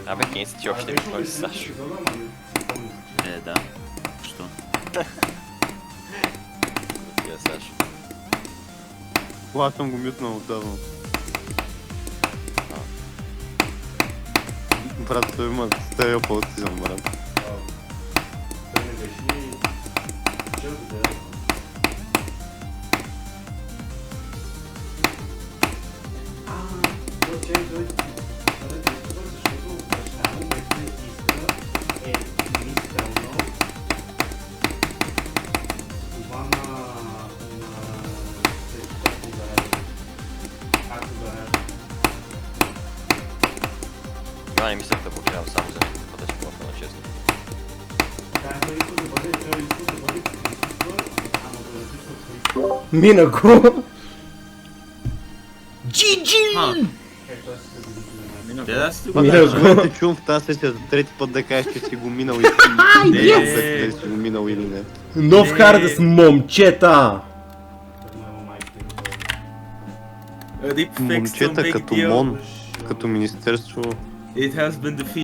Абе, Кейнс, ти още ми говори с Сашо. Да. Що? Тия Сашо. Аз съм го мютнал отдавна. Брат, той има стереопа аутизъм, брат. Той не беше ли... Чел да Това не мислях да блокирам само за него, да ще блокна на честно. Мина го! GG! Да, си Пак, Мина аз го! те чувам в тази сесия за трети път да кажеш, че си го минал и Yes! си го минал или не. Нов Хардес, момчета! Deep fixed Момчета some big като deal. МОН, като министерство. It has been defeated.